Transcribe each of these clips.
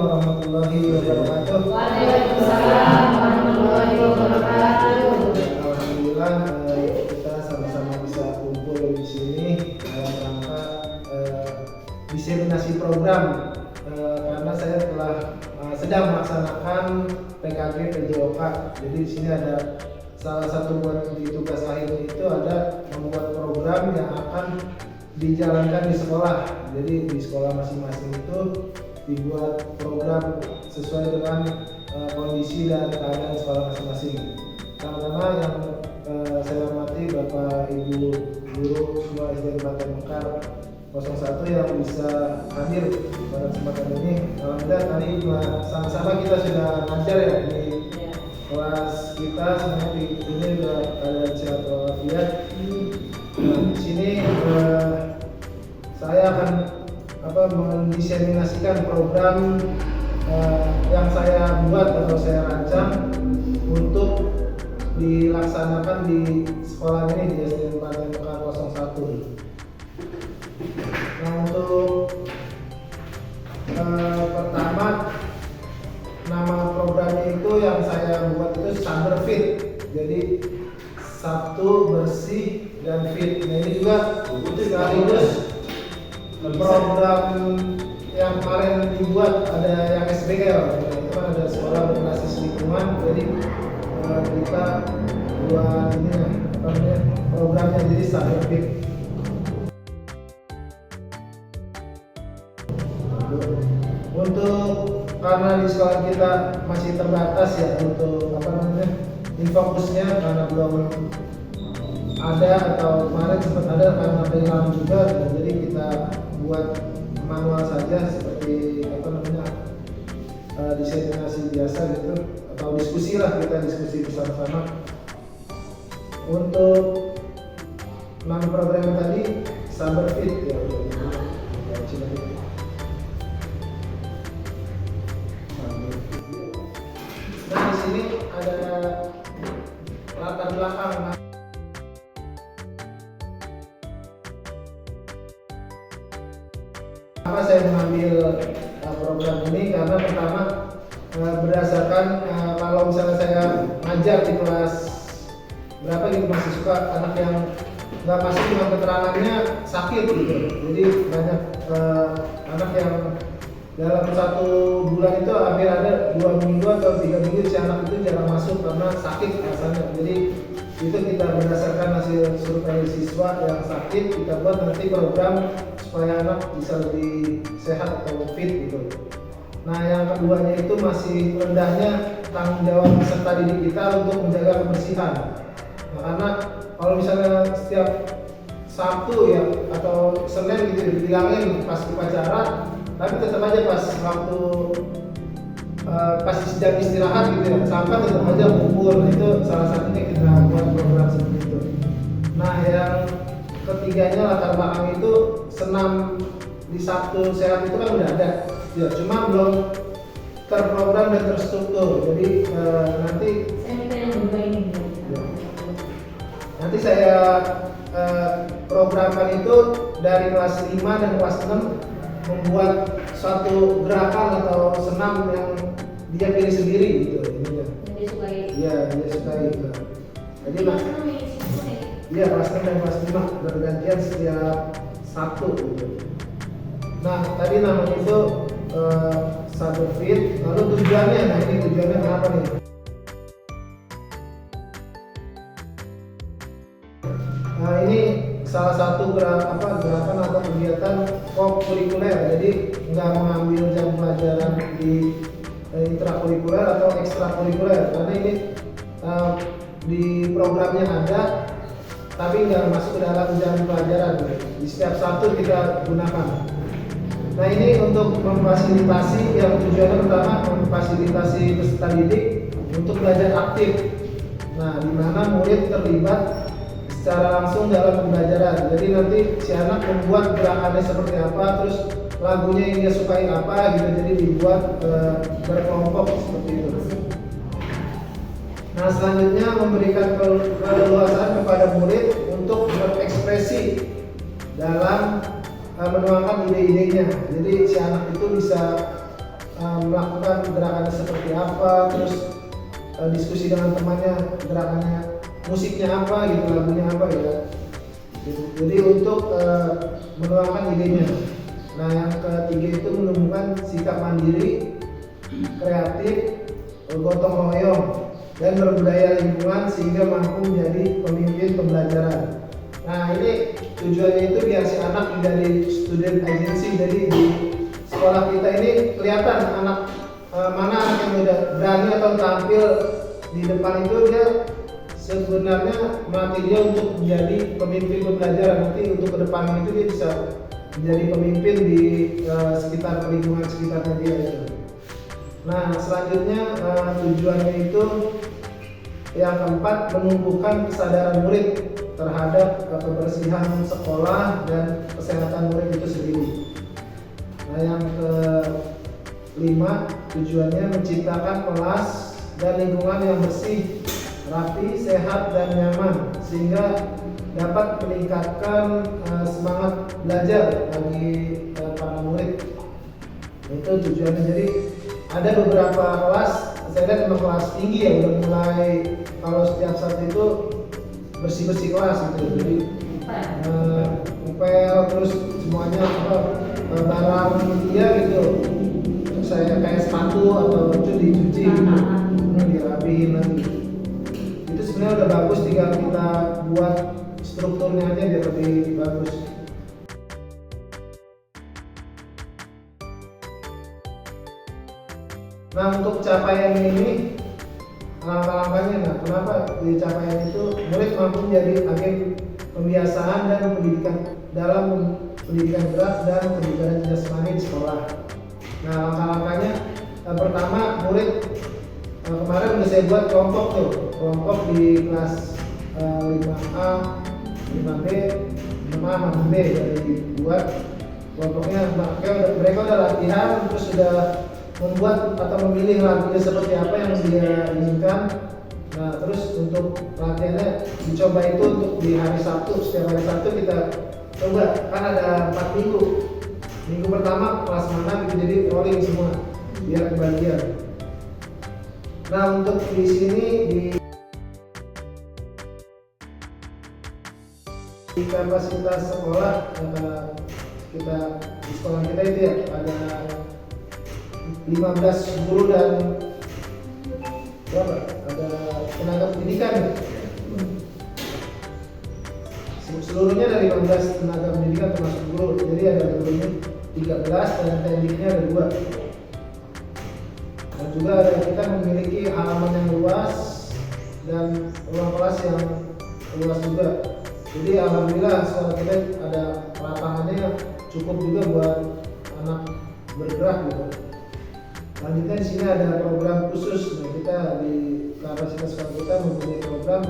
warahmatullahi wabarakatuh. Waalaikumsalam warahmatullahi wabarakatuh. Alhamdulillah kita sama-sama bisa kumpul di sini dalam rangka diseminasi program karena saya telah sedang melaksanakan PKG PJOK. Jadi di sini ada salah satu buat di tugas akhir itu ada membuat program yang akan dijalankan di sekolah. Jadi di sekolah masing-masing itu dibuat program sesuai dengan kondisi dan keadaan sekolah masing-masing. Pertama yang saya hormati Bapak Ibu guru semua SD Kabupaten Mekar 01 yang bisa hadir pada kesempatan ini. Alhamdulillah tadi sama-sama kita sudah ngajar ya di kelas kita, semuanya di ini sudah ada sehat walafiat. Nah, di sini saya akan mendiseminasikan program yang saya buat atau saya rancang untuk dilaksanakan di sekolah ini di SD Kabupaten Mekar 01. Nah, untuk pertama nama programnya itu yang saya buat itu Saber Fit. Jadi Sabtu bersih dan fit. Nah, ini juga sekaligus program yang kemarin dibuat ada yang SBL. Itu kan ada sekolah berbasis lingkungan. Jadi kita buat ini programnya jadi Saber Fit. Untuk karena di sekolah kita masih terbatas ya untuk infokusnya karena belum ada atau kemarin sempat ada karena hilang juga, jadi kita buat manual saja seperti diseminasi biasa gitu atau diskusi lah, kita diskusi bersama-sama. Untuk nama program tadi Saber Fit ya. Nah, di sini ada latar belakang. Kenapa saya mengambil program ini? Karena pertama berdasarkan kalau misalnya saya ngajar di kelas berapa gitu masih suka anak yang nggak pasti cuma keterangannya sakit gitu. Jadi banyak anak yang dalam 1 bulan itu hampir ada 2 minggu atau 3 minggu si anak itu jarang masuk karena sakit rasanya. Jadi itu kita berdasarkan hasil survei siswa yang sakit, kita buat nanti program supaya anak bisa lebih sehat atau fit gitu. Nah, yang keduanya itu masih rendahnya tanggung jawab peserta didik kita untuk menjaga kebersihan. Nah, karena kalau misalnya setiap Sabtu ya atau Senin gitu dibilangin pas upacara, tapi tetap aja pas waktu pas jam istirahat gitu ya, sampah tetap aja kumpul. Nah, itu salah satunya kita buat program seperti itu. Nah, yang ketiganya latar belakang itu senam di Sabtu sehat itu kan udah ada ya, cuma belum terprogram dan terstruktur. Jadi nanti nanti saya programkan itu dari kelas 5 dan kelas 6 membuat suatu gerakan atau senam yang dia pilih sendiri gitu ininya. Dia sukai. Iya, dia sukai. Nah, jadi iya, kelas 6 dan kelas 5 bergantian setiap Sabtu gitu. Nah, tadi namanya itu Saber Fit. Lalu tujuannya, nah ini tujuannya kenapa nih? Nah, ini salah satu gerakan atau kegiatan kurikuler. Jadi nggak mengambil jam pelajaran di intrakurikuler atau ekstrakurikuler, karena ini di programnya ada tapi nggak masuk ke dalam jam pelajaran. Di setiap Sabtu kita gunakan. Nah, ini untuk memfasilitasi, yang tujuannya pertama memfasilitasi peserta didik untuk belajar aktif. Nah, di mana murid terlibat secara langsung dalam pembelajaran. Jadi nanti si anak membuat gerakannya seperti apa, terus lagunya yang dia sukai apa gitu. Jadi dibuat berkelompok seperti itu. Nah, selanjutnya memberikan keleluasaan kepada murid untuk berekspresi dalam menuangkan ide-idenya. Jadi si anak itu bisa melakukan gerakannya seperti apa, terus diskusi dengan temannya gerakannya musiknya apa gitu, lagunya apa gitu. Jadi untuk menuangkan idenya. Nah yang ketiga itu menumbuhkan sikap mandiri, kreatif, gotong royong, dan berbudaya lingkungan sehingga mampu menjadi pemimpin pembelajaran. Nah ini tujuannya itu biar si anak menjadi student agency. Jadi di sekolah kita ini kelihatan anak mana anak yang udah berani atau tampil di depan itu, dia sebenarnya melatih dia untuk menjadi pemimpin pembelajaran. Nanti untuk kedepannya itu dia bisa menjadi pemimpin di sekitar lingkungan sekitarnya dia gitu. Nah selanjutnya tujuannya itu yang keempat, menumbuhkan kesadaran murid terhadap kebersihan sekolah dan kesehatan murid itu sendiri. Nah yang kelima, tujuannya menciptakan kelas dan lingkungan yang bersih, rapi, sehat, dan nyaman sehingga dapat meningkatkan semangat belajar bagi para murid. Itu tujuannya. Jadi ada beberapa kelas, saya lihat memang kelas tinggi ya, udah mulai kalau setiap saat itu bersih-bersih kelas gitu. Jadi ngepel terus semuanya barang dia gitu. Terus saya kayak sepatu atau itu dicuci gitu, dirapiin lagi. Itu sebenarnya udah bagus, tinggal kita buat strukturnya aja biar lebih bagus. Nah untuk capaian ini langkah-langkahnya, nah kenapa di capaian itu murid mampu menjadi agen pembiasaan dan pendidikan dalam pendidikan gerak dan pendidikan jasmani di sekolah. Nah langkah-langkahnya pertama, murid kemarin udah saya buat kelompok di kelas 5A, 5B, 6A, 6B dari dibuat kelompoknya. Mereka udah latihan, terus sudah membuat atau memilih lagunya seperti apa yang dia inginkan. Nah terus untuk latihannya dicoba itu untuk di hari Sabtu. Setiap hari Sabtu kita coba, kan ada 4 minggu. Minggu pertama kelas mana gitu, jadi rolling semua biar kebagian. Nah untuk di sini di kapasitas sekolah kita di sekolah kita itu ya ada 15 guru dan berapa? Ada tenaga pendidikan ya? Seluruhnya dari 15 tenaga pendidikan termasuk guru. Jadi ada gurunya 13 dan tekniknya ada 2. Dan juga kita memiliki halaman yang luas dan ruang kelas yang luas juga. Jadi alhamdulillah sekolah kita ada lapangannya cukup juga buat anak bergerak gitu. Selanjutnya di sini ada program khusus. Nah, kita di kapasitas sekolah kita mempunyai program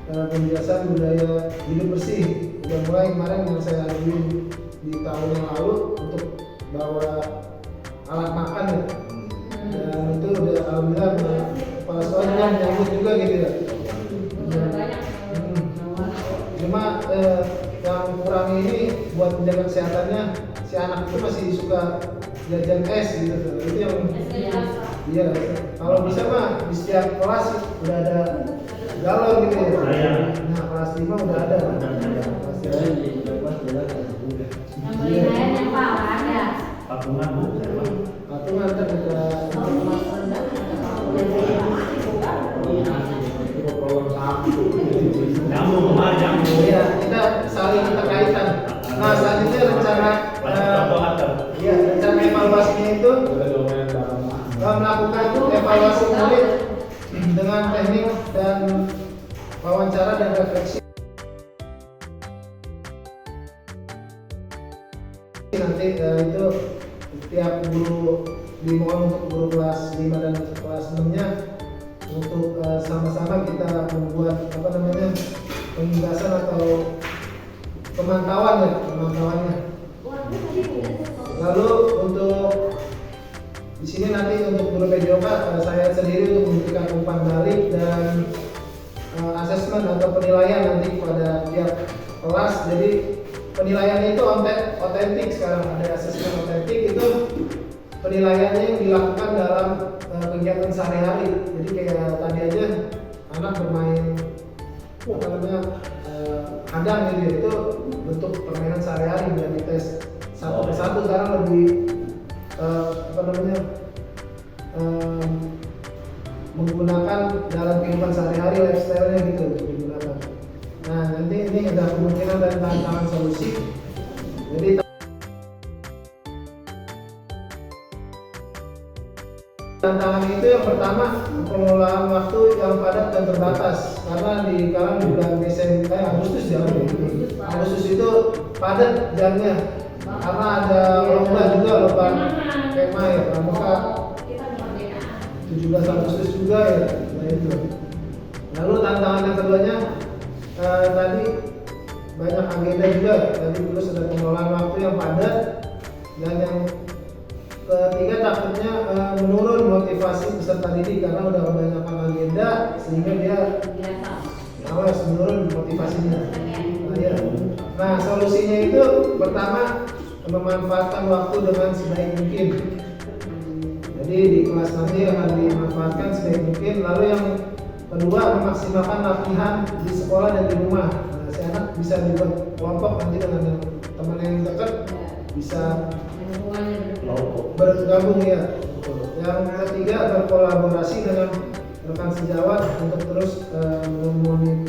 pembiasaan budaya hidup bersih. Udah mulai kemarin yang saya lakuin di tahun yang lalu untuk bawa alat makan ya. Dan itu udah alhamdulillah kepala sekolah juga menyambut juga gitu ya. Cuma yang kurang ini buat menjaga kesehatannya, si anak itu masih suka jajan es gitu. Itu yang iya. Kalau bisa mah di setiap kelas udah ada galon gitu ya. Nah kelas 5 udah ada. Kelas 5 di kelas juga. Yang lain yang ada. Patungan bu. Patungan terdekat. Iya, kita saling terkaitan. Nah selanjutnya rencana rencana evaluasinya itu melakukan evaluasi murid dengan teknik dan wawancara dan refleksi. Nanti itu tiap guru dimohon untuk guru kelas 5 dan kelas 6-nya untuk sama-sama kita membuat pembahasan atau pemantauannya. Lalu untuk di sini nanti untuk guru PJOK saya sendiri untuk memberikan umpan balik dan asesmen atau penilaian nanti kepada tiap kelas. Jadi penilaian itu otentik. Sekarang ada asesmen otentik itu penilaiannya yang dilakukan dalam kegiatan sehari-hari. Jadi kayak tadi aja anak bermain apa namanya kadang gitu ya, itu bentuk permainan sehari-hari biar dites satu persatu. Sekarang lebih apa namanya menggunakan dalam kehidupan sehari-hari, lifestyle-nya gitu digunakan. Nah nanti ini ada kemungkinan dan tantangan solusi. Jadi tantangan itu yang pertama pengelolaan waktu yang padat dan terbatas, karena di kalangan di bulan Desember Agustus Agustus itu padat jamnya karena ada lomba juga, lomba kemah ya, pramuka 17 Agustus juga ya. Nah itu. Lalu tantangan yang keduanya tadi banyak agenda juga, tadi terus ada pengelolaan waktu yang padat, dan yang ketiga takutnya menurun motivasi peserta didik karena udah kebanyakan agenda sehingga dia malas, menurun motivasinya. Nah solusinya itu pertama memanfaatkan waktu dengan sebaik mungkin. Jadi di kelas nanti akan dimanfaatkan sebaik mungkin. Lalu yang kedua memaksimalkan latihan di sekolah dan di rumah. Nah, si anak bisa dibuat kelompok nanti dengan teman yang dekat bisa bergabung ya. Yang ketiga berkolaborasi dengan rekan sejawat untuk terus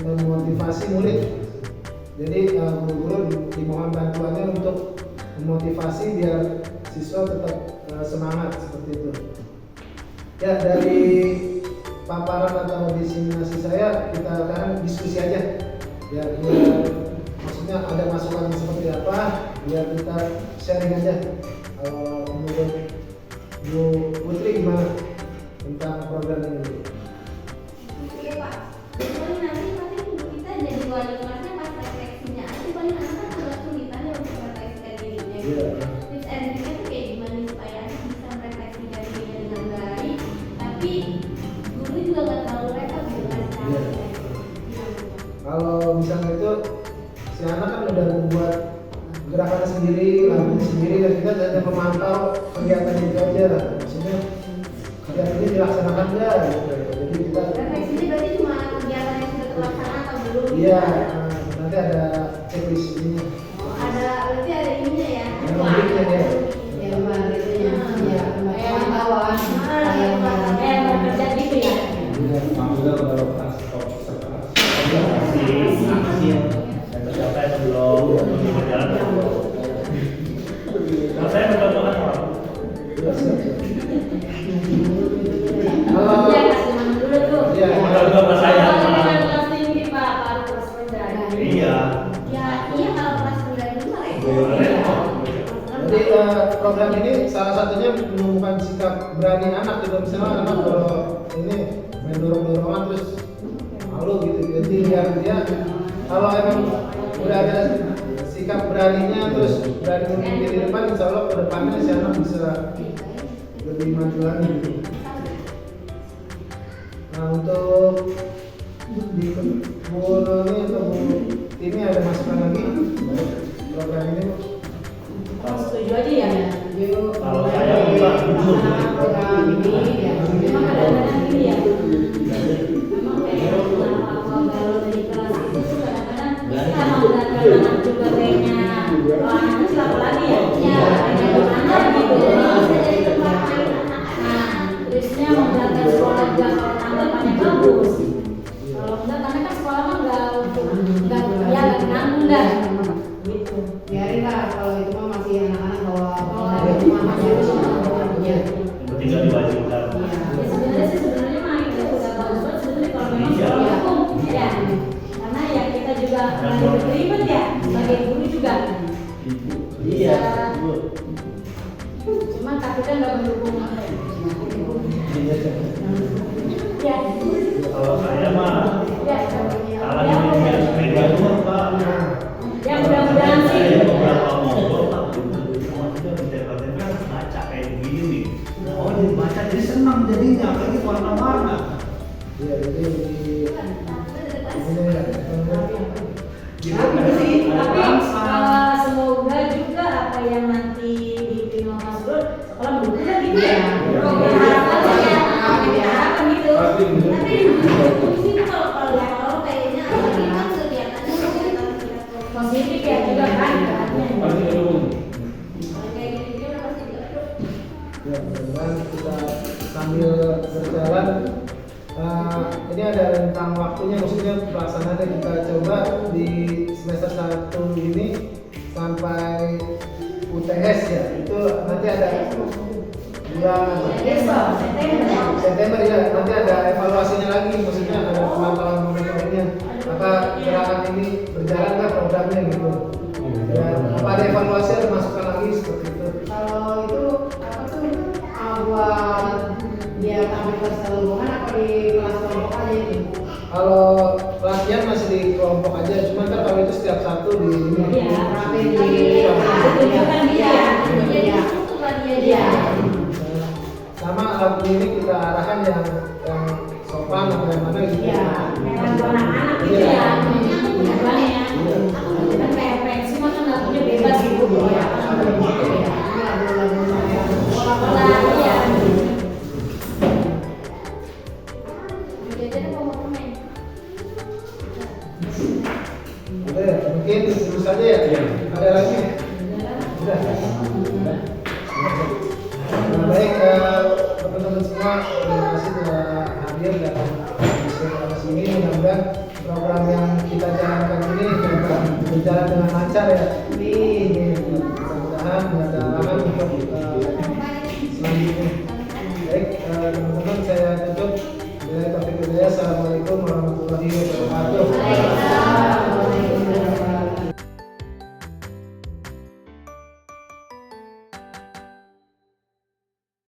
memotivasi murid. Jadi guru-guru dimohon bantuannya untuk memotivasi biar siswa tetap semangat seperti itu. Ya dari paparan atau diseminasi saya kita akan diskusi aja. Biar maksudnya ada masukan seperti apa, biar kita sharing aja. Menurut Bu Putri gimana tentang program ini? Oke Pak, paling nanti pasti kita jadi wali kelasnya pas refleksinya aja, paling anak kan agak kesulitan ya untuk merefleksikan dirinya. Tips and triknya tuh kayak gimana supaya anak bisa merefleksikan dirinya dengan baik, tapi guru juga nggak terlalu repot gitu kan sekarang. Kalau misalnya itu si anak kan udah membuat gerakannya sendiri, lagunya sendiri, dan kita hanya memantau kegiatan itu aja lah. Maksudnya kegiatan ini dilaksanakan nggak gitu. Jadi kita Refleksinya berarti cuma kegiatan yang sudah terlaksana atau belum? iya, nanti ada checklist ini. Oh, berarti ada ininya ya? Ada rubriknya ya. Ya lembar gitu ya, ya pemantauan Kayak bekerja gitu ya? Kalau Iya, kasih teman dulu tuh. Iya. Kalau kelas tinggi Pak, baru kelas rendah. Iya. Ya, iya kalau kelas rendah dulu mah jadi program ini salah satunya menumbuhkan sikap berani anak gitu. Misalnya anak kalau ini main dorong-dorongan terus malu gitu, jadi biar dia kalau emang udah ada sikap beraninya terus berani memimpin di depan, insya Allah ke depannya si anak bisa lebih maju lagi gitu. Nah untuk di Bu Noni atau Bu Tini ada masukan lagi program ini Bu? setuju aja ya. Yuk, Kalau saya bukan jujur. program ini ya. memang kadang-kadang gini ya. Memang kayak kalau dari kelas itu tuh kadang-kadang kita mau melihat anak juga kayaknya anak kecil apalagi ya. Ya, kayak anak gitu. Jadi bisa jadi tempat main anak-anak. Terusnya memperhatikan sekolah juga kalau tanggapannya bagus. Kalau enggak, karena kan sekolah mah enggak ya nanggung dah. Gitu. Biarin lah kalau itu mah masih anak-anak bawa Iya. rumah masih harus punya. Yang penting nggak diwajibkan. Ya sebenarnya mah itu udah bagus banget sebenarnya kalau memang Iya. sekolah hukum ya, karena ya kita juga lagi berkelibat ya sebagai guru juga. Iya. Cuma tapi kan nggak mendukung. Ya. Kalau saya mah Ya. salah Ya. ini sepeda doang Pak. Ya mudah-mudahan sih. Saya beberapa ngobrol Pak. Cuma kita ditempel-tempel harus baca kayak begini nih. Oh jadi baca jadi senang jadinya apalagi warna-warna. Iya, jadi ini ya. Gitu sih. Tapi semoga juga apa yang nanti dipilih Mas Bro sekolah mendukung kan gitu Iya. harapan gitu. Pasti. Tapi di sini kalau kayaknya ini kan kegiatannya Positif ya juga kan. Pasti dulu. kayak gini udah pasti enggak. Ya, mudah-mudahan kita sambil berjalan. Ini ada rentang waktunya, maksudnya pelaksanaannya kita coba di semester 1 ini sampai UTS ya, itu nanti ada bulan September ya, nanti ada evaluasinya lagi, maksudnya ada pemantauan monitoringnya, apa gerakan ini berjalan nggak programnya gitu. Ya, apa ada evaluasi, ada masukan lagi seperti itu. Kalau itu apa tuh buat dia tampil kelas keseluruhan apa di kelas kelompok aja itu? Kalau latihan masih di kelompok aja, cuma kan kalau itu setiap satu di ini. Iya. Rapi di Tunjukkan dia. Jadi Iya. itu kan dia Iya. Sama lagu ini kita arahkan yang sopan atau yang mana gitu. Iya. Kayak anak-anak gitu ya. Tujuannya. Kan kayak pensi mah kan lagunya bebas gitu. Iya. Ya. Lagu-lagu saya. Pola-pola ya. Jadi mau main. Udah ya, mungkin itu saja ya. Iya. Ada lagi? Udah. Baik, teman-teman semua, terima kasih telah hadir dan diskusi ini. Mudah-mudahan program yang kita jalankan ini dapat berjalan dengan lancar ya. Mudah-mudahan ada harapan untuk selanjutnya. Baik, teman-teman